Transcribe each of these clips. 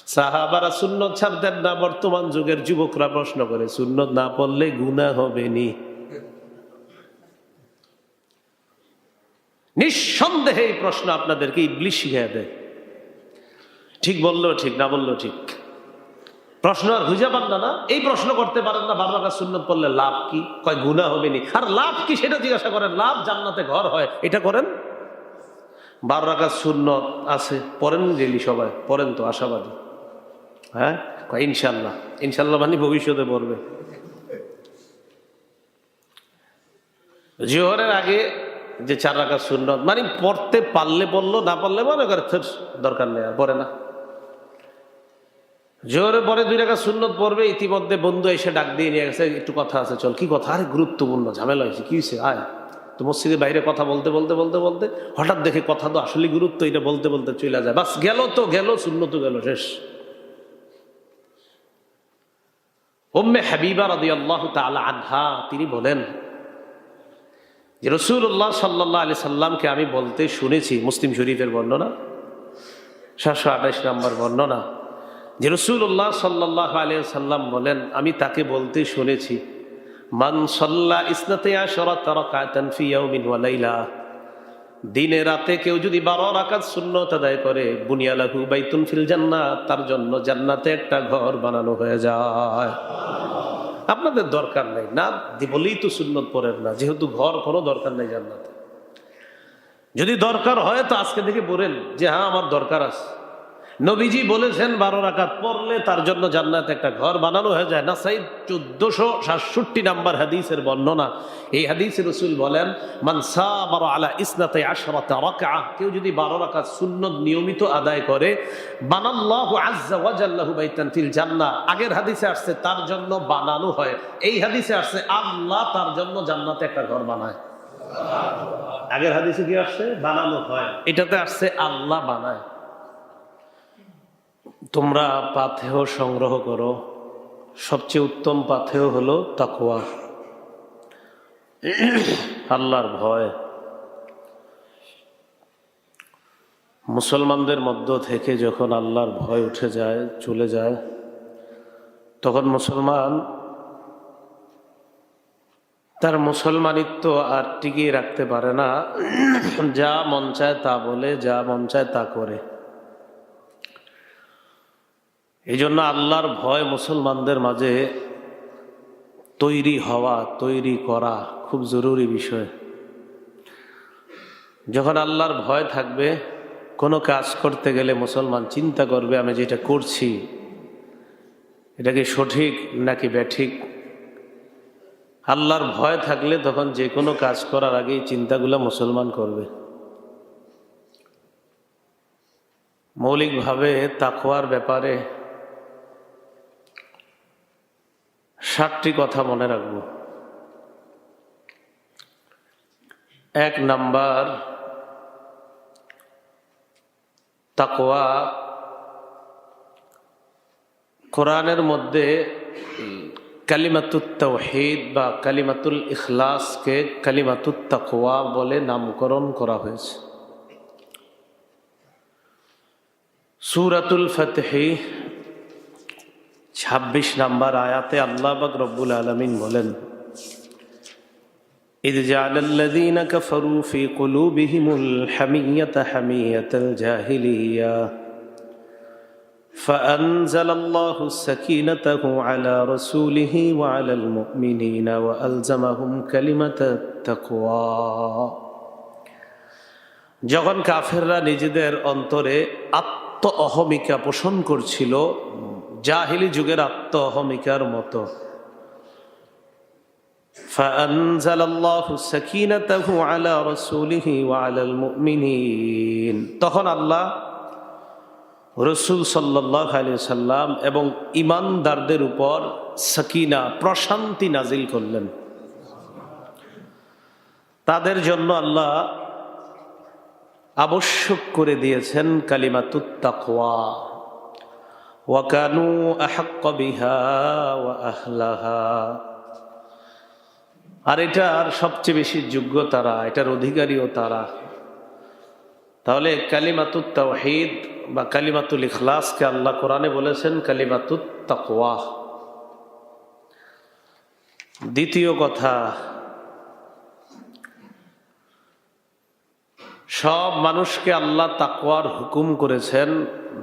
সাহাবারা সুন্নত ছাড়তেন না, বর্তমান যুগের যুবকরা প্রশ্ন করে সুন্নত না পড়লে গুনাহ হবে নি? নিঃসন্দেহে এই প্রশ্ন আপনাদেরকে ইবলিস শিখিয়ে দেয়। ঠিক বললেও ঠিক, না বললেও ঠিক। প্রশ্ন আর খুঁজে পান না, এই প্রশ্ন করতে পারেন না 12 রাকাত সুন্নত পড়লে লাভ কি? কয় গুনাহ হবে নি। আর লাভ কি সেটা জিজ্ঞাসা করেন। লাভ জান্নাতে ঘর হয়, এটা করেন। 12 রাকাত সুন্নত আছে, পড়েন ডেইলি, সবাই পড়েন তো, আশাবাদী। হ্যাঁ, ইনশাল্লাহ। ইনশাল্লাহ মানে ভবিষ্যতে পড়বে। জোহরের আগে যে 4 রাকাত সুন্নত মানে পড়তে পারলে পড়লো, না পারলে মনে করে দরকার নেই, আর পড়ে না। জোহরের পরে 2 রাকাত সুন্নত পড়বে, ইতিমধ্যে বন্ধু এসে ডাক দিয়ে নিয়ে গেছে, একটু কথা আছে, চল। কি কথা? আরে গুরুত্বপূর্ণ, ঝামেলা হয়েছে। কি হয়েছে? আয়। তো মসজিদের বাইরে কথা বলতে বলতে বলতে বলতে হঠাৎ দেখে কথা তো আসলে গুরুত্ব, এটা বলতে বলতে চলে যায়। বাস গেল তো গেল, সুন্নত গেল, শেষ। উম্মে হাবিবা রাদিয়াল্লাহু তাআলা আনহা তিনি বলেন যে রাসূলুল্লাহ সাল্লাল্লাহু আলাইহি সাল্লামকে আমি বলতে শুনেছি, মুসলিম শরীফের বর্ণনা, 728 নম্বর বর্ণনা, যে রাসূলুল্লাহ সাল্লাল্লাহু আলাইহি সাল্লাম বলেন, আমি তাকে বলতে শুনেছি, মান সাল্লা ইসনাতে আশরাত রাকাতান ফি ইয়াউমিন ওয়া লাইলা, দিনে রাতে কেউ যদি 12 রাকাত সুন্নত আদায় করে, বুনিয়া লাহু বাইতুন ফিল জান্নাহ, তার জন্য জান্নাতে একটা ঘর বানানো হয়ে যায়। আপনাদের দরকার নেই না বলেই তো সুন্নত পড়েন না, যেহেতু ঘর কোনো দরকার নেই জান্নাতে। যদি দরকার হয় তো আজকে থেকে বলেন যে হ্যাঁ আমার দরকার আছে। নবীজি বলেছেন 12 রাকাত পড়লে তার জন্য জান্নাতে একটা ঘর বানানো হয়ে যায়। নাসাই 1467 নাম্বার হাদিসের বর্ণনা। এই হাদিসে রাসূল বলেন, মান সাবারা আলা ইসনাতে আশরাতা রাকআহ, কেউ যদি 12 রাকাত সুন্নত নিয়মিত আদায় করে, বানাল্লাহু আযজা ওয়া জাল্লাহু বাইতান ফিল জান্নাহ। আগের হাদিসে আসছে তার জন্য বানানো হয়, এই হাদিসে আসছে আল্লাহ তার জন্য জান্নাতে একটা ঘর বানায়। আগের হাদিসে কি আসছে? বানানো হয়, এটাতে আসছে আল্লাহ বানায়। তোমরা পাথেয় সংগ্রহ করো, সবচেয়ে উত্তম পাথেয় হলো তাকওয়া, আল্লাহর ভয়। মুসলমানদের মধ্য থেকে যখন আল্লাহর ভয় উঠে যায়, চলে যায়, তখন মুসলমান তার মুসলমানিত্ব আর টিকিয়ে রাখতে পারে না। যা মন চায় তা বলে, যা মন চায় তা করে। এই জন্য আল্লাহর ভয় মুসলমানদের মাঝে তৈরি হওয়া, তৈরি করা খুব জরুরি বিষয়। যখন আল্লাহর ভয় থাকবে, কোনো কাজ করতে গেলে মুসলমান চিন্তা করবে আমি যেটা করছি এটা কি সঠিক নাকি ব্যাঠিক। আল্লাহর ভয় থাকলে তখন যে কোনো কাজ করার আগেই চিন্তাগুলো মুসলমান করবে। মৌলিকভাবে তাকওয়ার ব্যাপারে 7টি কথা মনে রাখবো। 1 নাম্বার, তাকওয়া কোরআনের মধ্যে কালিমাতুত তাওহীদ বা কালিমাতুল ইখলাসকে কালিমাতুত তাকওয়া বলে নামকরণ করা হয়েছে। সূরাতুল ফাতহি 26 নাম্বার আয়াতে আল্লাহ পাক রব্বুল আলামিন বলেন, ইয জাআলাল্লাযীনা কাফারু ফী কুলূবিহিমুল হামিয়্যাতা হামিয়্যাতাল জাহিলিয়্যা ফাআনজালাল্লাহু সাকিনাতাহু আলা রাসূলিহি ওয়া আলাল মুমিনিনা ওয়া আলজামাহুম কালিমাতাত তাকওয়া। যখন কাফেররা নিজেদের অন্তরে আত্ম অহমিকা পোষণ করছিল, জাহিলি যুগের আত্ম অহমিকার মতো, ফাআনজালাল্লাহু সাকিনাতাহু আলা রাসূলিহি ওয়া আলাল মুমিনিন, তখন আল্লাহ রাসূল সাল্লাল্লাহু আলাইহি সাল্লাম এবং ঈমানদারদের উপর সাকিনা, প্রশান্তি নাজিল করলেন। তাদের জন্য আল্লাহ আবশ্যক করে দিয়েছেন কালিমাতুত তাকওয়া। ওয়া কানু আহাক্কা বিহা ওয়া আহলাহা, আর এটার সবচেয়ে বেশি যোগ্য তারা, এটার অধিকারীও তারা। তাহলে কালিমাতুত তাওহীদ বা কালিমাতুল ইখলাসকে আল্লাহ কোরআনে বলেছেন কালিমাতুত তাকওয়া। দ্বিতীয় কথা, সব মানুষকে আল্লাহ তাকওয়ার হুকুম করেছেন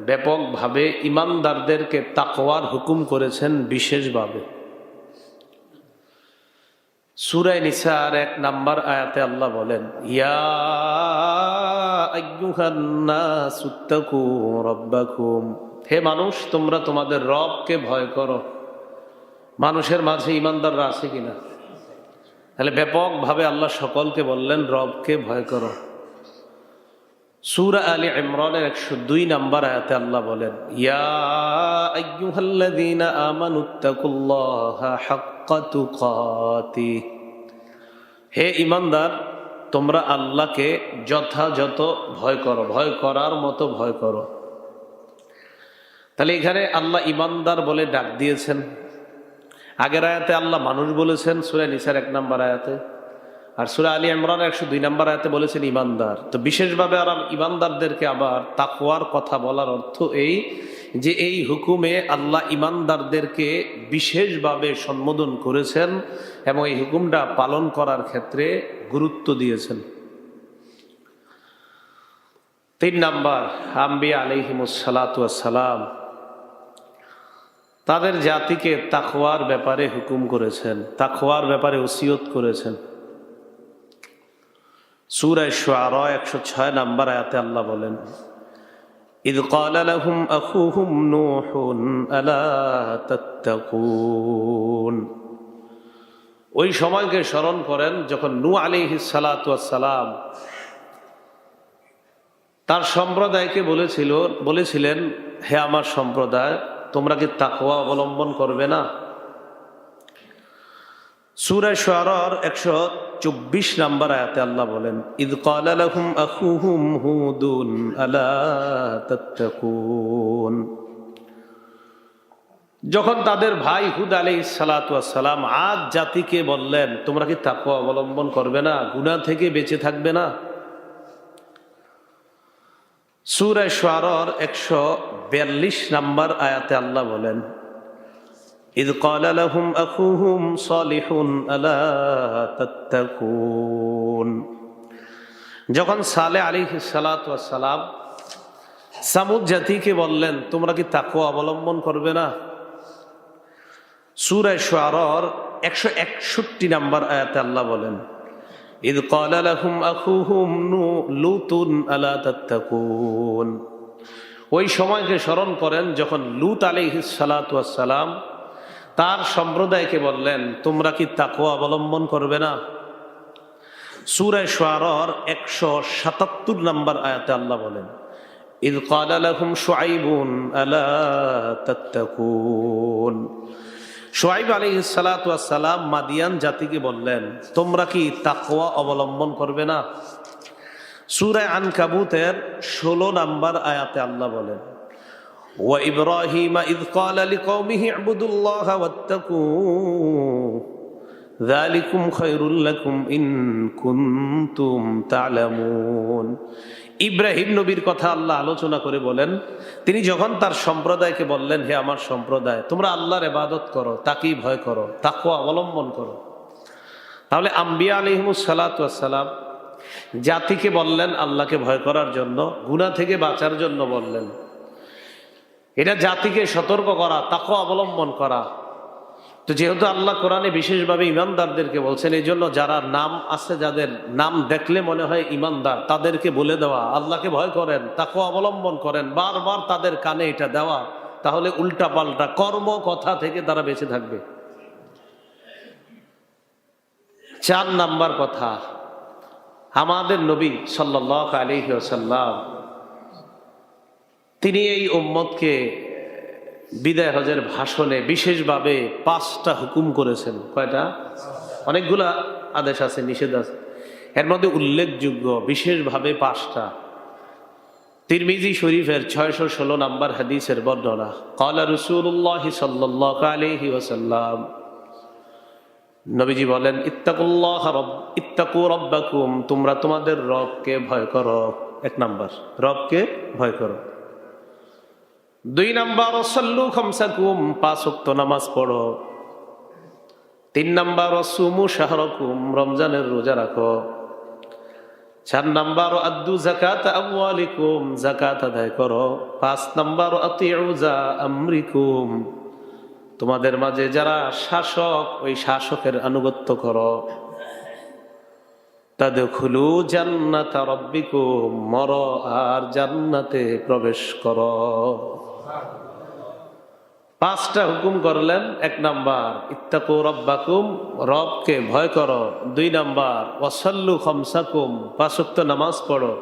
ব্যাপকভাবে, ইমানদারদেরকে তাকওয়ার হুকুম করেছেন বিশেষভাবে। সূরা নিসার 1 নম্বর আয়াতে আল্লাহ বলেন, ইয়া আইয়ুহান নাসুত্তাকু রাব্বাকুম, হে মানুষ তোমরা তোমাদের রবকে ভয় করো। মানুষের মাঝে ইমানদাররা আছে কিনা? তাহলে ব্যাপকভাবে আল্লাহ সকলকে বললেন রবকে ভয় করো। সূরা আলী ইমরানের 102 নম্বর আয়াতে আল্লাহ বলেন, ইয়া আইয়ুহাল্লাযীনা আমানুত্তাকুল্লাহা হাক্কা তুকাতিহ, হে ঈমানদার তোমরা আল্লাহকে যথাযথ ভয় করো, ভয় করার মতো ভয় করো। তাহলে এখানে আল্লাহ ঈমানদার বলে ডাক দিয়েছেন। আগের আয়াতে আল্লাহ মানুষ বলেছেন সূরা নিসার 1 নম্বর আয়াতে, আর সূরা আলী ইমরানের 102 নম্বর আয়াতে বলেছেন ঈমানদার। তো বিশেষভাবে আর ঈমানদারদেরকে আবার তাকওয়ার কথা বলার অর্থ এই যে এই হুকুমে আল্লাহ ঈমানদারদেরকে বিশেষভাবে সম্বোধন করেছেন এবং এই হুকুমটা পালন করার ক্ষেত্রে গুরুত্ব দিয়েছেন। 3 নম্বর, আম্বিয়া আলাইহিমুস সালাতু ওয়াস সালাম তাদের জাতিকে তাকওয়ার ব্যাপারে হুকুম করেছেন, তাকওয়ার ব্যাপারে ওসিয়ত করেছেন। সূরা শুআরা 106 নম্বর আয়াতে আল্লাহ বলেন, ইয ক্বালা লাহুম আখুহুম নূহুন আলা তাত্তাকুন, ওই সময়কে স্মরণ করেন যখন নূহ আলাইহিস সালাতু ওয়াস সালাম তার সম্প্রদায়কে বলেছিলেন, হে আমার সম্প্রদায় তোমরা কি তাকওয়া অবলম্বন করবে না? সূরা শুআরার 124 নম্বর আয়াতে আল্লাহ বলেন, ইয ক্বালা লাহুম আখুহুম হুদুন আলা তাত্তাকুন, যখন তাদের ভাই হুদ আলাইহিস সালাতু ওয়াস সালাম আদ জাতিকে বললেন তোমরা কি তাকওয়া অবলম্বন করবে না, গুনাহ থেকে বেঁচে থাকবে না? সূরা শুআরার 142 নম্বর আয়াতে আল্লাহ বলেন, ইয ক্বালা লাহুম আখুহুম সালিহুন আলা তাত্তাকুন, যখন সালেহ আলাইহিস সালাতু ওয়াস সালাম সামুদ জাতিকে বললেন তোমরা কি তাকওয়া অবলম্বন করবে না? সূরা শুআরার 161 নম্বর আয়াতে আল্লাহ বলেন, ইয ক্বালা লাহুম আখুহুম লূতুন আলা তাত্তাকুন, ওই সময়কে স্মরণ করেন যখন লূত আলাইহিস সালাতু ওয়াস সালাম তার সম্প্রদায়কে বললেন তোমরা কি তাকওয়া অবলম্বন করবে না? সূরা শুআরার 177 নম্বর আয়াতে আল্লাহ বলেন, ইয ক্বালা লাহুম শুআইবুন আলা তাত্তাকুন, শুআইব আলাইহিস সালাতু ওয়াস সালাম মাদিয়ান জাতিকে বললেন তোমরা কি তাকওয়া অবলম্বন করবে না? সূরা আনকাবুতের 16 নম্বর আয়াতে আল্লাহ বলেন, ওয়া ইব্রাহিম ইয ক্বালা লিকওমিহি ইবুদুল্লাহা ওয়াত্তাকু যালিকুম খায়রুল লাকুম ইন কুনতুম তা'লামুন, ইব্রাহিম নবীর কথা আল্লাহ আলোচনা করে বলেন তিনি যখন তার সম্প্রদায়কে বললেন হে আমার সম্প্রদায় তোমরা আল্লাহর ইবাদত করো, তাকেই ভয় করো, তাকওয়া অবলম্বন করো। তাহলে আম্বিয়া আলাইহিমুস সালাতু ওয়াস সালাম জাতিকে বললেন আল্লাহকে ভয় করার জন্য, গুনাহ থেকে বাঁচার জন্য বললেন। এটা জাতিকে সতর্ক করা, তাকওয়া অবলম্বন করা। তো যেহেতু আল্লাহ কোরআনে বিশেষভাবে ঈমানদারদেরকে বলছেন, এই জন্য যারা নাম আছে, যাদের নাম দেখলে মনে হয় ঈমানদার, তাদেরকে বলে দেওয়া আল্লাহকে ভয় করেন, তাকওয়া অবলম্বন করেন, বারবার তাদের কানে এটা দেওয়া, তাহলে উল্টা পাল্টা কর্ম কথা থেকে তারা বেঁচে থাকবে। 4 নাম্বার কথা, আমাদের নবী সাল্লাল্লাহু আলাইহি ওয়াসাল্লাম তিনি এই উম্মতকে বিদায় হজের ভাষণে বিশেষভাবে 5টা হুকুম করেছেন। কয়টা? অনেকগুলা আদেশ আছে, নিষেধ আছে, এর মধ্যে উল্লেখযোগ্য বিশেষভাবে 5টা। তিরমিজি শরীফের 616 নম্বর হাদিসের বর্ণনা, ক্বালা রাসূলুল্লাহ সাল্লাল্লাহু আলাইহি ওয়াসাল্লাম, নবীজি বলেন ইত্তাকু রাব্বাকুম, তোমরা তোমাদের রবকে ভয় করো, এক নাম্বার, রবকে ভয় করো। 2 নাম্বার সাল্লু খামসাকুম, 5 ওয়াক্ত নামাজ পড়ো। 3 নাম্বার সুমু শাহরাকুম, রমজানের রোজা রাখো। 4 নাম্বার আদ্দু যাকাত আমওয়ালিকুম, যাকাত আদায় করো। 5 নাম্বার আতিউ যা আমরিকুম, তোমাদের মাঝে যারা শাসক ওই শাসকের আনুগত্য করো। তাদখুলু জান্নাতা রাব্বিকুম, মরো আর জান্নাতে প্রবেশ করো। 5টা হুকুম করলেন। 1 নাম্বার ইত্তাকু রাব্বাকুম, রবকে ভয় করো। 2 নাম্বার ওয়াসাল্লু খামসাকুম, 5 ওয়াক্ত নামাজ পড়ো।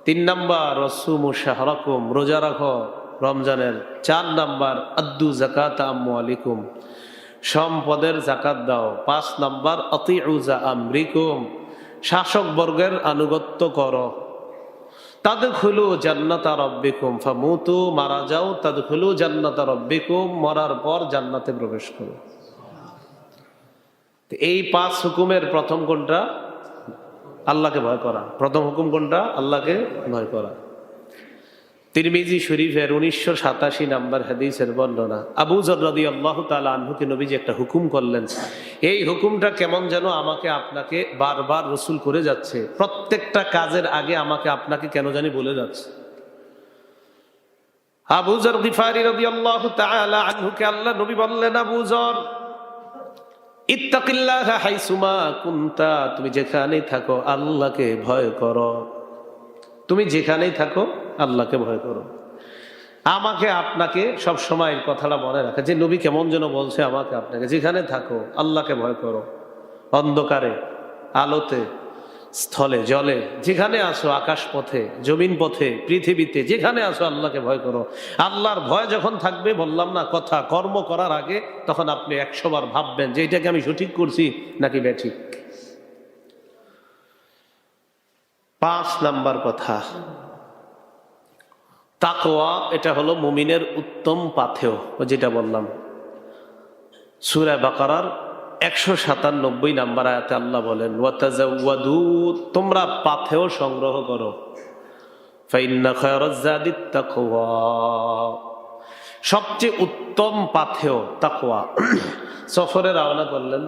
3 নাম্বার ওয়াসুমু শাহরাকুম, রোজা রাখো রমজানের। 4 নাম্বার আদ্দু যাকাত আমওয়ালিকুম, সম্পদের যাকাত দাও। 5 নাম্বার আতিউ যা আমরিকুম, শাসক বর্গের আনুগত্য করো। তাদখুলু জান্নাতা রাব্বিকুম ফামুতু, মারা যাও। তাদখুলু জান্নাতা রাব্বিকুম, মরার পর জান্নাতে প্রবেশ করো। এই 5 হুকুমের প্রথম কোনটা? আল্লাহকে ভয় করা। প্রথম হুকুম কোনটা? আল্লাহকে ভয় করা। তিরমিজি শরীফের 1987 নাম্বার হাদিসের বর্ণনা। আবু যর রাদিয়াল্লাহু তাআলা আনহুকে নবীজি একটা হুকুম করলেন। এই হুকুমটা কেমন যেন আমাকে আপনাকে বারবার রাসূল করে যাচ্ছে, প্রত্যেকটা কাজের আগে আমাকে আপনাকে কেন জানি বলে যাচ্ছে। আবু যর গিফারি রাদিয়াল্লাহু তাআলা আনহুকে আল্লাহ নবী বললেন, আবু যর ইত্তাকিল্লাহা হাইসুমা কুনতা, তুমি যেখানেই থাকো আল্লাহকে ভয় করো। তুমি যেখানেই থাকো আল্লাহকে ভয় করো। আমাকে আপনাকে সব সময় এই কথাটা মনে রাখা যে নবী কেমন যেন বলছে আমাকে আপনাকে, যেখানে থাকো আল্লাহকে ভয় করো। অন্ধকারে, আলোতে, স্থলে, জলে, যেখানে আসো, আকাশ পথে, জমিন পথে, পৃথিবীতে, যেখানে আসো আল্লাহকে ভয় করো। আল্লাহর ভয় যখন থাকবে, বললাম না কথা, কর্ম করার আগে তখন আপনি 100 বার ভাববেন যে এটাকে আমি সঠিক করছি নাকি বেঠিক। 5 নাম্বার কথা, তাকওয়া। এটা হলো মুমিনের উত্তম পাথেয়, যেটা বললাম সূরা বাকারার 197 নাম্বার আয়াতে আল্লাহ বলেন, ওয়াতাজাওয়াদু, তোমরা পাথেয় সংগ্রহ করো। ফাইন্না খায়রাজ যাদিত তাকওয়া, সবচেয়ে উত্তম পাথেয় তাকওয়া। সফরে রওনা করলেন,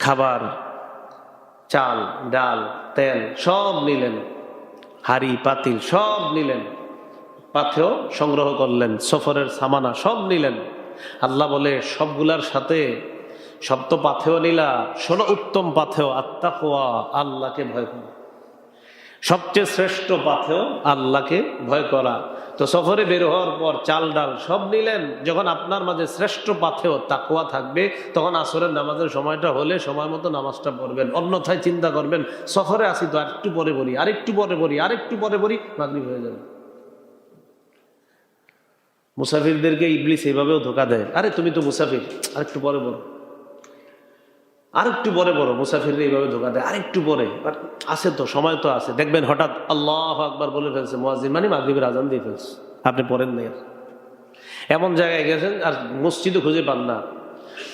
খাবার, চাল, ডাল, তেল সব নিলেন, হাড়ি পাতিল সব নিলেন, পাথেয় সংগ্রহ করলেন, সফরের সামানা সব নিলেন। আল্লাহ বলে সবগুলার সাথে, সব তো পাথেয় নিলা, শোনো উত্তম পাথেয় আত্তাকওয়া, আল্লাহকে ভয় করা। সবচেয়ে শ্রেষ্ঠ পাথেয় আল্লাহকে ভয় করা। তো সফরে বের হওয়ার পর চাল ডাল সব নিলেন। যখন আপনার মাঝে শ্রেষ্ঠ পাথেয় তাকওয়া থাকবে, তখন আসরের নামাজের সময়টা হলে সময় মতো নামাজটা পড়বেন। অন্যথায় চিন্তা করবেন সফরে আসি তো আরেকটু পরে পড়ি, আরেকটু পরে পড়ি, আরেকটু পরে পড়ি, মাগরিব হয়ে যাবে। মুসাফিরদেরকে ইবলিস এইভাবেও ধোকা দেয়, আরে তুমি তো মুসাফির, আরেকটু পরে পড়ো, আরেকটু পরে পড়ো। মুসাফিররা এইভাবে ধোকা দেয়, আরেকটু পরে, আছে তো সময় তো আছে। দেখবেন হঠাৎ আল্লাহু আকবার বলে ফেলছে মুয়াজ্জিন, মানে মাগরিবের আজান দিয়ে ফেলছে, আপনি পড়েন নাই। এমন জায়গায় গেছেন আর মসজিদও খুঁজে পান না।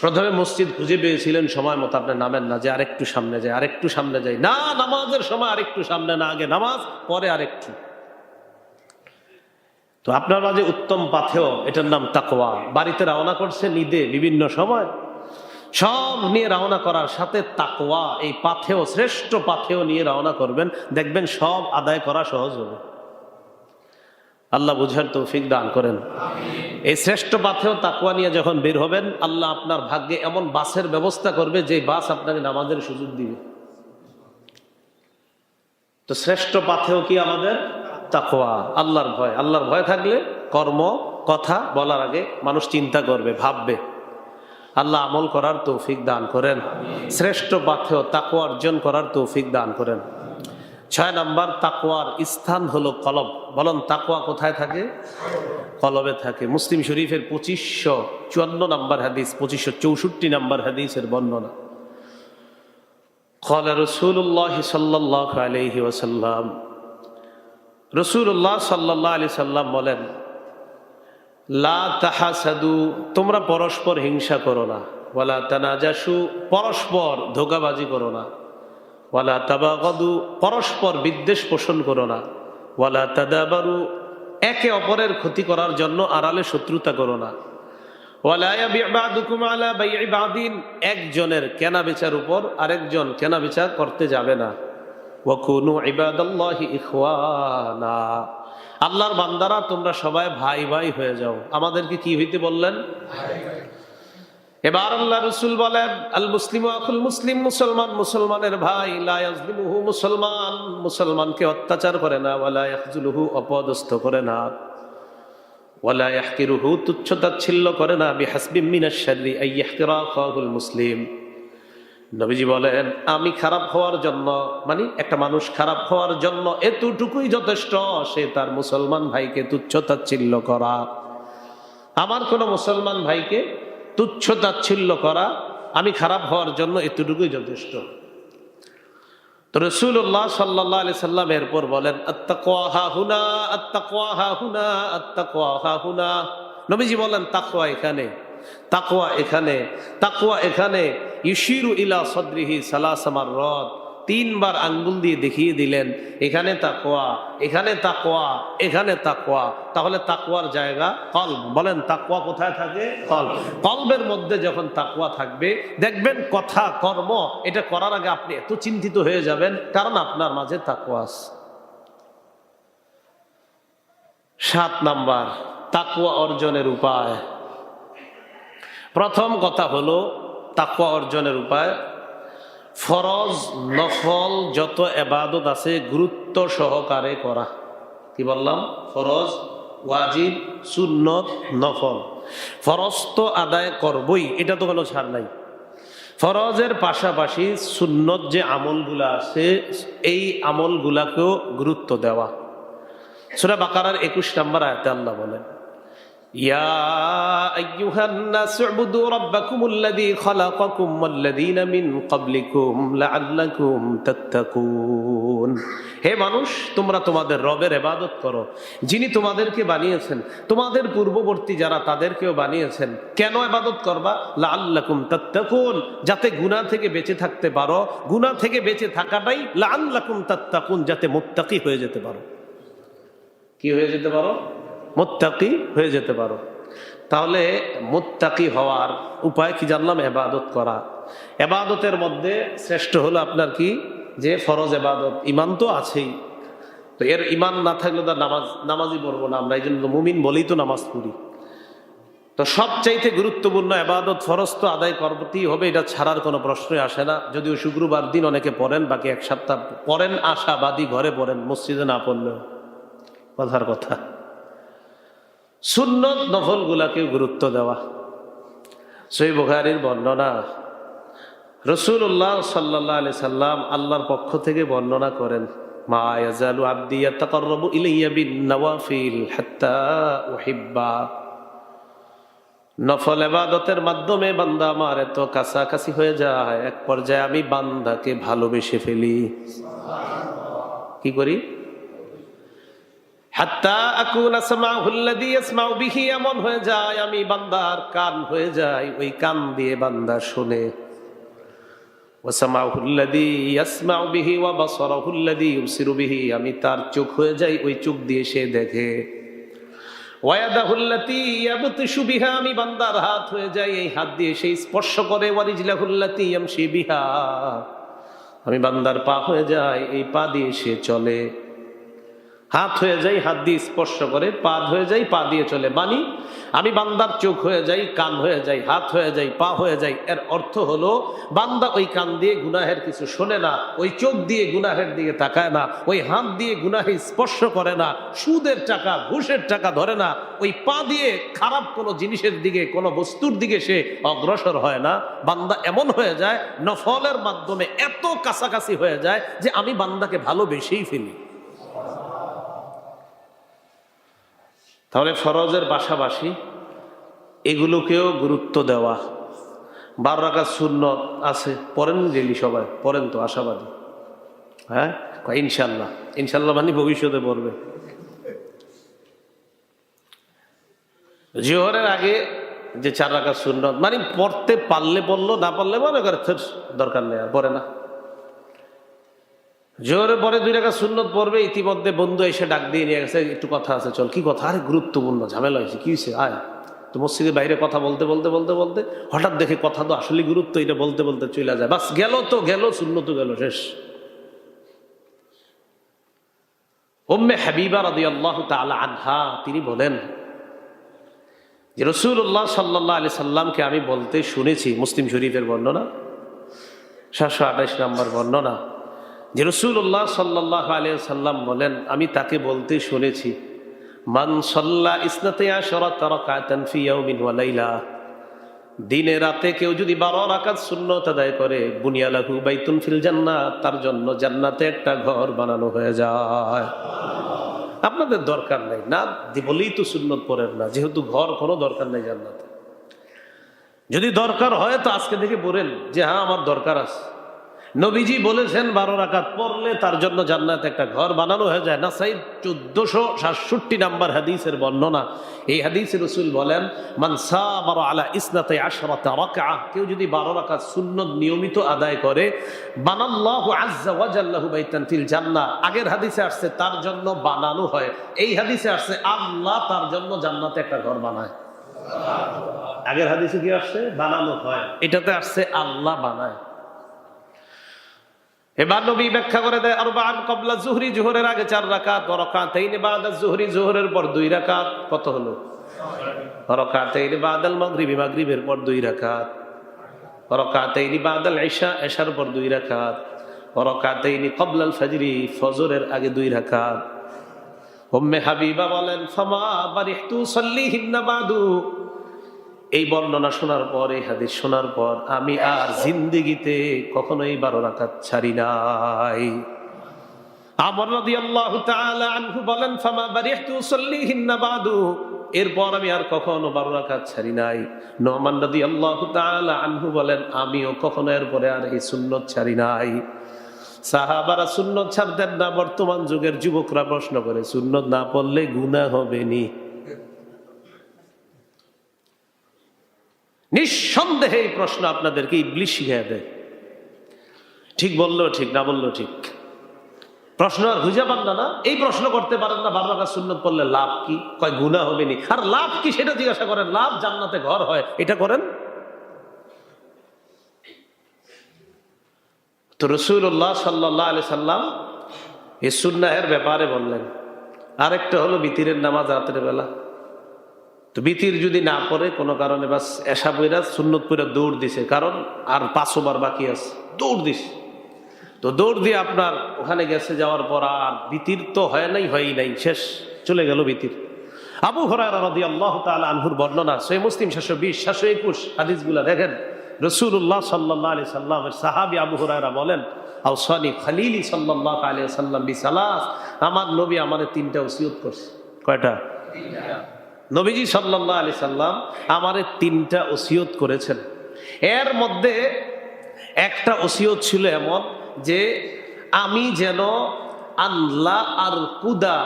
প্রথমে মসজিদ খুঁজে পেয়েছিলেন, সময় মতো আপনি নামেন না, যে আরেকটু সামনে যায়, আরেকটু সামনে যায়, না, নামাজের সময় আরেকটু সামনে না, আগে নামাজ, পরে আরেকটু। তো আপনার মাঝে উত্তম পাথেয়, এটার নাম তাকওয়া। বাড়িতে রওনা করছে ঈদে বিভিন্ন সময়, সব নিয়ে রওনা করার সাথে তাকওয়া, এই পাথেয়, শ্রেষ্ঠ পাথেয় নিয়ে রওনা করবেন, দেখবেন সব আদায় করা সহজ হবে। আল্লাহ বুঝার তৌফিক দান করেন। এই শ্রেষ্ঠ পাথেয় তাকওয়া নিয়ে যখন বের হবেন, আল্লাহ আপনার ভাগ্যে এমন বাসের ব্যবস্থা করবে যে বাস আপনাকে নামাজের সুযোগ দিবে। তো শ্রেষ্ঠ পাথেয় কি আমাদের? তাকওয়া, আল্লাহর ভয়। আল্লাহর ভয় থাকলে কর্ম, কথা বলার আগে মানুষ চিন্তা করবে, ভাববে। আল্লাহ আমল করার তৌফিক দান করেন। শ্রেষ্ঠ পাথেয় তাকওয়া অর্জন করার তৌফিক দান করেন। 6 নাম্বার, তাকওয়ার স্থান হলো কলব। বলেন তাকওয়া কোথায় থাকে? কলবে থাকে। মুসলিম শরীফের 2554 নাম্বার হাদিস, 2564 নাম্বার হাদিসের বর্ণনা। ক্বালা রাসূলুল্লাহ সাল্লাল্লাহু আলাইহি ওয়াসাল্লাম, রাসূলুল্লাহ সাল্লাল্লাহু আলাইহি সাল্লাম বলেন, লা তাহাসাদু, তোমরা পরস্পর হিংসা করো না। ওয়ালা তানাজাসু, পরস্পর ধোঁকাবাজি করো না। ওয়ালা তাবাগাদু, পরস্পর বিদ্বেষ পোষণ করো না। ওয়ালা তাদাবারু, একে অপরের ক্ষতি করার জন্য আড়ালে শত্রুতা করো না। ওয়ালা ইয়াবি'ু বা'দুকুম আলা বাই'i বা'দিন, একজনের কেনা বেচার উপর আরেকজন কেনা বেচা করতে যাবে না। ওয়া কুনু ইবাদাল্লাহি ইখওয়ানা, আল্লাহর বান্দারা তোমরা সবাই ভাই ভাই হয়ে যাও। আমাদেরকে কি হইতে বললেন? এবার আল্লাহ রাসূল বলেন, আল মুসলিমু আখুল মুসলিম, মুসলমান মুসলমানের ভাই, লা ইয়াজলিমুহু, মুসলমান মুসলমানকে অত্যাচার করে না, ওয়ালা ইয়াখজুলুহু, অপদস্থ করে না, ওয়ালা ইয়াহকিরুহু, তুচ্ছতাচ্ছিল্য করে না, বিহাসবি মিনাশ শাররি আই ইয়াহকিরা আখাহুল মুসলিম। নবীজি বলেন, আমি খারাপ হওয়ার জন্য, মানে একটা মানুষ খারাপ হওয়ার জন্য এতটুকুই যথেষ্ট, সে তার মুসলমান ভাইকে তুচ্ছতাচ্ছিল্য করা। আমার কোন মুসলমান ভাইকে তুচ্ছতাচ্ছিল্য করা, আমি খারাপ হওয়ার জন্য এতটুকুই যথেষ্ট। তো রাসূলুল্লাহ সাল্লাল্লাহু আলাইহি সাল্লাম এরপর বলেন, আত্তাকওয়া হাহুনা, আত্তাকওয়া হাহুনা, আত্তাকওয়া হাহুনা। নবীজি বলেন, তাকওয়া এখানে, তাকওয়া এখানে, তাকওয়া এখানে। ইউশিরু ইলা সাদরিহি সালাসা মাররাত, তিনবার আঙ্গুল দিয়ে দেখিয়ে দিলেন, এখানে তাকওয়া, এখানে তাকওয়া, এখানে তাকওয়া। তাহলে তাকওয়ার জায়গা কলব। বলেন, তাকওয়া কোথায় থাকে? কলব। কলবের মধ্যে যখন তাকওয়া থাকবে, দেখবেন কথা কর্ম এটা করার আগে আপনি এত চিন্তিত হয়ে যাবেন, কারণ আপনার মাঝে তাকওয়া আছে। 7 নাম্বার তাকওয়া অর্জনের উপায়। প্রথম কথা হলো তাকওয়া অর্জনের উপায়, ফরজ নফল যত ইবাদত আছে গুরুত্ব সহকারে করা। কি বললাম? ফরজ, ওয়াজিব, সুন্নত, নফল। ফরজ তো আদায় করবই, এটা তো কোনো ছাড় নাই। ফরজের পাশাপাশি সুন্নত যে আমলগুলা আছে, এই আমলগুলাকেও গুরুত্ব দেওয়া। সূরা বাকারার 21 নম্বর আয়াতে আল্লাহ বলেন, ইয়া আইয়ুহান নাসু উবুদু রাব্বাকুমুল্লাযী খালাকাকুম ওয়াল্লাযীনা মিন ক্বাবলিকুম লাআল্লাকুম তাত্তাকুন। হে মানুষ, তোমরা তোমাদের রবের ইবাদত করো, যিনি তোমাদেরকে বানিয়েছেন, তোমাদের পূর্ববর্তী যারা তাদেরকেও বানিয়েছেন। কেন ইবাদত করবা? লাআল্লাকুম তাত্তাকুন, যাতে গুনাহ থেকে বেঁচে থাকতে পারো। গুনাহ থেকে বেঁচে থাকাটাই লাআল্লাকুম তাত্তাকুন, যাতে মুত্তাকি হয়ে যেতে পারো। কি হয়ে যেতে পারো? মুত্তাকি হয়ে যেতে পারো। তাহলে মুত্তাকি হওয়ার উপায় কি জানলাম? ইবাদত করা। ইবাদতের মধ্যে শ্রেষ্ঠ হলো আপনার কি? যে ফরজ ইবাদত। ঈমান তো আছেই, তো এর ঈমান না থাকলে তো নামাজই পড়বো না আমরা, এই জন্য মুমিন বলেই তো নামাজ পড়ি। তো সবচাইতে গুরুত্বপূর্ণ ইবাদত, ফরজ তো আদায় করতেই হবে, এটা ছাড়ার কোনো প্রশ্নই আসে না। যদিও শুক্রবার দিন অনেকে পড়েন, বাকি 1 সপ্তাহ পড়েন, আশাবাদী ঘরে পড়েন, মসজিদে না পড়লেও কথার কথা। সুন্নত নফল গুলাকে গুরুত্ব দেওয়া। সহিহ বুখারীর বর্ণনা, রাসূলুল্লাহ সাল্লাল্লাহু আলাইহি সাল্লাম আল্লাহর পক্ষ থেকে বর্ণনা করেন, মা ইয়াজালু আবদি ইয়াতাকাররাবু ইলাইয়া বিন নওয়াফিল হাত্তা উহিব্বা। নফল ইবাদতের মাধ্যমে বান্দা আমার এত কাছাকাছি হয়ে যায়, এক পর্যায়ে আমি বান্দাকে ভালোবেসে ফেলি। কি করি? হাত্তা আকুনা সামাউল্লাযী ইয়াসমাউ বিহি, এমন হয়ে যায় আমি বান্দার কান হয়ে যাই, ওই কান দিয়ে বান্দা শুনে। ওয়া সামাউল্লাযী ইয়াসমাউ বিহি ওয়া বাসারুল্লাযী ইউবসিরু বিহি, আমি তার চোখ হয়ে যাই, ওই চোখ দিয়ে সে দেখে। ওয়া ইয়াদাহুল্লাতী ইয়াবতিশু বিহা, আমি বান্দার হাত হয়ে যাই, এই হাত দিয়ে সে স্পর্শ করে। ওয়া রিজলাহুল্লাতী ইয়ামশি বিহা, আমি বান্দার পা হয়ে যাই, এই পা দিয়ে সে চলে। হাত হয়ে যাই, হাত দিয়ে স্পর্শ করে। পা হয়ে যাই, পা দিয়ে চলে। মানি আমি বান্দার চোখ হয়ে যাই, কান হয়ে যাই, হাত হয়ে যাই, পা হয়ে যাই। এর অর্থ হলো বান্দা ওই কান দিয়ে গুনাহের কিছু শোনে না, ওই চোখ দিয়ে গুনাহের দিকে তাকায় না, ওই হাত দিয়ে গুনাহে স্পর্শ করে না, সুদের টাকা ঘুষের টাকা ধরে না, ওই পা দিয়ে খারাপ কোনো জিনিসের দিকে, কোনো বস্তুর দিকে সে অগ্রসর হয় না। বান্দা এমন হয়ে যায়, নফলের মাধ্যমে এত কাছাকাছি হয়ে যায় যে আমি বান্দাকে ভালোবেসেই ফেলি। তাহলে ফরজের পাশাপাশি এগুলোকেও গুরুত্ব দেওয়া। 12 রাকাত সুন্নত আছে, পড়েন ডেলি সবাই, পড়েন তো, আশাবাদী। হ্যাঁ, ইনশাল্লাহ, ইনশাল্লাহ মানে ভবিষ্যতে পড়বে। জোহরের আগে যে 4 রাকাত সুন্নত, মানে পড়তে পারলে পড়লো, না পারলে মনে করে দরকার নেই, আর পড়ে না। জোহরের পরে 2 রাকাত সুন্নত পড়বে, ইতিমধ্যে বন্ধু এসে ডাক দিয়ে নিয়ে গেছে, একটু কথা আছে, চল। কি কথা? আরে গুরুত্বপূর্ণ, ঝামেলা হয়েছে। কি হয়েছে? আয়। তো মসজিদের বাইরে কথা বলতে বলতে বলতে বলতে হঠাৎ দেখে কথা তো আসলে গুরুত্ব, এটা বলতে বলতে চলে যায়। বাস গেল তো গেল, সুন্নত গেল, শেষ। উম্মে হাবিবা রাদিয়াল্লাহু তাআলা আনহা তিনি বলেন যে রাসূলুল্লাহ সাল্লাল্লাহু আলাইহি সাল্লামকে আমি বলতে শুনেছি, মুসলিম শরীফের বর্ণনা, 728 নম্বর বর্ণনা, যে রাসূলুল্লাহ সাল্লাল্লাহু আলাইহি সাল্লাম বলেন, আমি তাকে বলতে শুনেছি, মান সাল্লা ইসনাতাই আশরাতা রাকাতান ফি ইয়াউমিন ওয়া লাইলা, দিনে রাতে কেউ যদি 12 রাকাত সুন্নত আদায় করে, বুনিয়া লাহু বাইতুন ফিল জান্নাহ, তার জন্য জান্নাতে একটা ঘর বানানো হয়ে যায়। আপনাদের দরকার নাই না বলেই তো সুন্নত পড়েন না, যেহেতু ঘর কোনো দরকার নাই জান্নাতে। যদি দরকার হয় তো আজকে থেকে বলেন যে হ্যাঁ আমার দরকার আছে। নবীজি বলেছেন 12 রাকাত পড়লে তার জন্য জান্নাতে একটা ঘর বানানো হয়ে যায়। নাসাই 1467 নাম্বার হাদিসের বর্ণনা। এই হাদিসে রাসূল বলেন, মান সাবারা আলা ইসনাতাই আশরাতা রাকআহ, কেউ যদি 12 রাকাত সুন্নত নিয়মিত আদায় করে, বানাল্লাহু আযজা ওয়া জাল্লাহু বাইতান ফিল জান্নাহ। আগের হাদিসে আসছে তার জন্য বানানো হয়, এই হাদিসে আসছে আল্লাহ তার জন্য জান্নাতে একটা ঘর বানায়। আগের হাদিসে কি আসছে? বানানো হয়, এটাতে আসছে আল্লাহ বানায়। এবার নবী ব্যাখ্যা করে দেয়, আরবাআন ক্বাবলা যুহরি, জোহরের আগে 4 রাকাত, ওয়া রাকাতাইন বা'দা যুহরি, জোহরের পর 2 রাকাত, কত হলো? রাকাতাইন বা'দাল মাগরিবি, মাগরিবের পর 2 রাকাত, রাকাতাইন বা'দাল ইশা, ইশার পর 2 রাকাত, রাকাতাইন ক্বাবলাল ফজরি, ফজরের আগে 2 রাকাত। উম্মে হাবিবা বলেন, ফামা বারিহতু সাল্লিহিন্না বাদু, এই বর্ণনা শোনার পর, এই হাদিস শোনার পর আমি আর জিন্দেগিতে কখনোই 12 রাকাত ছাড়ি নাই। আমর রাদিয়াল্লাহু তাআলা আনহু বলেন, ফামা বারিহতু সাল্লিহিন্না বাদু, এরপর আমি আর কখনো 12 রাকাত ছাড়ি নাই। নোমান রাদিয়াল্লাহু তাআলা আনহু বলেন, আমিও কখনো এরপরে আর এই সুন্নত ছাড়ি নাই। সাহাবারা সুন্নত ছাড়তেন না। বর্তমান যুগের যুবকরা প্রশ্ন করে, সুন্নত না পড়লে গুনাহ হবে নি? নিঃসন্দেহে এই প্রশ্ন আপনাদেরকে ইবলিস শিখিয়ে দেয়। ঠিক বললো ঠিক, না বললো ঠিক, প্রশ্ন আর খুঁজে পান না। এই প্রশ্ন করতে পারেন না 12 রাকাত সুন্নত পড়লে লাভ কি? কয় গুনাহ হবে নি। আর লাভ কি সেটা জিজ্ঞাসা করেন। লাভ জান্নাতে ঘর হয়, এটা করেন। তো রাসূলুল্লাহ সাল্লাল্লাহু আলাইহি সাল্লাম এই সুন্নাহের ব্যাপারে বললেন। আরেকটা হলো বিতিরের নামাজ রাতের বেলা। তো বিতির যদি না পড়ে কোনো কারণে, বাস এশা পইরা সুন্নত পইরা দৌড় দিছে, কারণ আর 5 ওভার বাকি আছে, দৌড় দিছে। তো দৌড় দিয়ে আপনার ওখানে গেছে, যাওয়ার পর আর বিতির তো হয় নাই, শেষ, চলে গেল বিতির। আবু হুরায়রা রাদিয়াল্লাহু তাআলা আনহুর বর্ণনা, সহিহ মুসলিম 720 721 হাদিসগুলো দেখেন। রাসূলুল্লাহ সাল্লাল্লাহু আলাইহি সাল্লামের সাহাবী আবু হুরায়রা বলেন, আওসানি খালিলি সাল্লাল্লাহু আলাইহি সাল্লাম বিসালাস, আমার নবী আমাদের 3টা ওসিয়ত করছে। কয়টা? 3টা। নবীজি সাল্লাল্লাহু আলাইহি সাল্লাম আমারে 3টা ওসিয়ত করেছেন। এর মধ্যে একটা ওসিয়ত ছিল এমন যে আমি যেন আনলা আর কুদা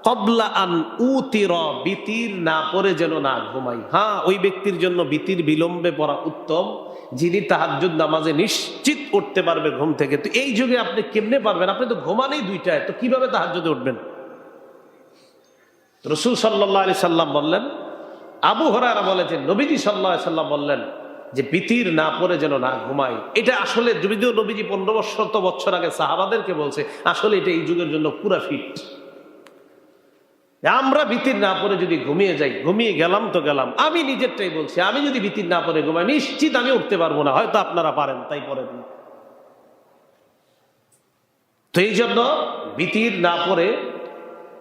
কবলা আন উতিরা, বিতির না পড়ে যেন না ঘুমাই। হ্যাঁ, ওই ব্যক্তির জন্য বিতির বিলম্বে পড়া উত্তম যিনি তাহাজ্জুদ নামাজে নিশ্চিত উঠতে পারবে ঘুম থেকে। তো এই যুগে আপনি কেমনে পারবেন? আপনি তো ঘুমানেই 2টায়, তো কিভাবে তাহাজ্জুদে উঠবেন? রাসূল সাল্লাল্লাহু আলাইহি সাল্লাম বললেন, আবু হুরায়রা বলেছেন নবীজি সাল্লাল্লাহু আলাইহি সাল্লাম বললেন যে বিতির না পড়ে যেন না ঘুমাই। এটা আসলে যদিও নবীজি 1500 বছর আগে সাহাবাদেরকে বলছে, আসলে এটা এই যুগের জন্য পুরা ফিট। আমরা বিতির না পড়ে যদি ঘুমিয়ে যাই, ঘুমিয়ে গেলাম তো গেলাম। আমি নিজেরটাই বলছি, আমি যদি বিতির না পড়ে ঘুমাই, নিশ্চিত আমি উঠতে পারবো না। হয়তো আপনারা পারেন, তাই পড়েন না। তো এই জন্য বিতির না পড়ে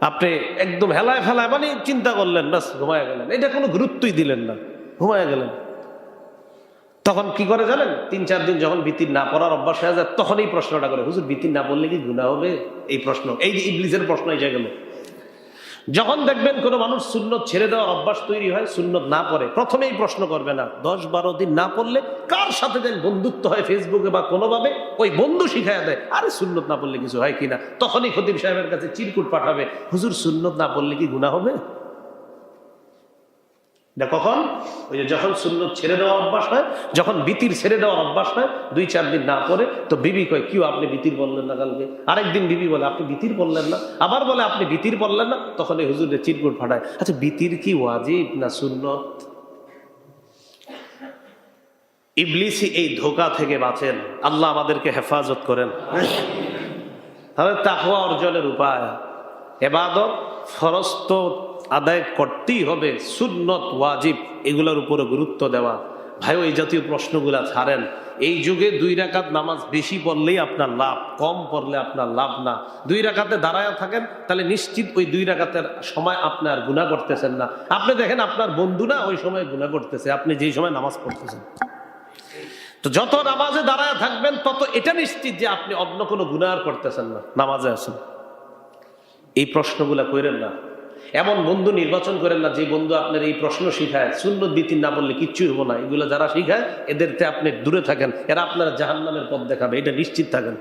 আপনি একদম হেলায় ফেলায় মানে চিন্তা করলেন, বাস ঘুমায় গেলেন, এটা কোনো গুরুত্বই দিলেন না, ঘুমায় গেলেন। তখন কি করে জানেন? 3-4 দিন যখন বিতির না পড়ার অভ্যাস হয়ে যায়, তখন এই প্রশ্নটা করে, হুজুর বিতির না পড়লে কি গুনাহ হবে? এই প্রশ্ন, এই যে ইবলিসের প্রশ্ন এসে গেল। যখন দেখবেন কোনো মানুষ সুন্নত ছেড়ে দেওয়ার অভ্যাস তৈরি হয়, সুন্নত না পড়ে, প্রথমেই প্রশ্ন করবে না 10-12 দিন না পড়লে কার সাথে যেন বন্ধুত্ব হয় ফেসবুকে বা কোনোভাবে, ওই বন্ধু শিখাইয়া দেয়, আরে সুন্নত না পড়লে কিছু হয় কিনা। তখনই খতিব সাহেবের কাছে চিরকুট পাঠাবে, হুজুর সুন্নত না পড়লে কি গুনাহ হবে? এটা কখন? ওই যে যখন সুন্নত ছেড়ে দেওয়ার অভ্যাস হয়, যখন বিতির ছেড়ে দেওয়ার অভ্যাস হয়, 2-4 দিন না পরে তো বিবি কয়, কিউ আপনি বিতির বললেন না কালকে? আরেকদিন বিবি বলে আপনি বিতির বললেন না, আবার বলে আপনি বিতির বললেন না। তখন এই হুজুরের চিরকুট ফাটায়, আচ্ছা বিতির কি ওয়াজিব না সুন্নত? ইবলিসি এই ধোঁকা থেকে বাঁচেন, আল্লাহ আমাদেরকে হেফাজত করেন। তাহলে তাকওয়া অর্জনের উপায়, ইবাদত ফরজ তো আদায় করতেই হবে, সুন্নত ওয়াজিব এগুলোর উপরে গুরুত্ব দেওয়া। ভাই এই জাতীয় প্রশ্নগুলা ছাড়েন। এই যুগে 2 রাকাত নামাজ বেশি পড়লেই আপনার লাভ, কম পড়লে আপনার লাভ না। 2 রাকাতে দাঁড়ায় থাকেন, তাহলে নিশ্চিত ওই 2 রাকাতের সময় আপনি আর গুনাহ করতেছেন না। আপনি দেখেন আপনার বন্ধু না ওই সময় গুনাহ করতেছে, আপনি যেই সময় নামাজ পড়তেছেন। তো যত নামাজে দাঁড়ায় থাকবেন তত এটা নিশ্চিত যে আপনি অন্য কোনো গুনাহ করতেছেন না, নামাজে আছেন। এই প্রশ্নগুলা করেন না। এমন বন্ধু নির্বাচন করেন না যে বন্ধু আপনার এই প্রশ্ন শিখায়, সুন্নত বিতির না বললে কিচ্ছুই হবো না। এগুলো যারা শিখায় এদেরতে আপনি দূরে থাকেন, এরা আপনার জাহান্নামের পথ দেখাবে, এটা নিশ্চিত থাকেন।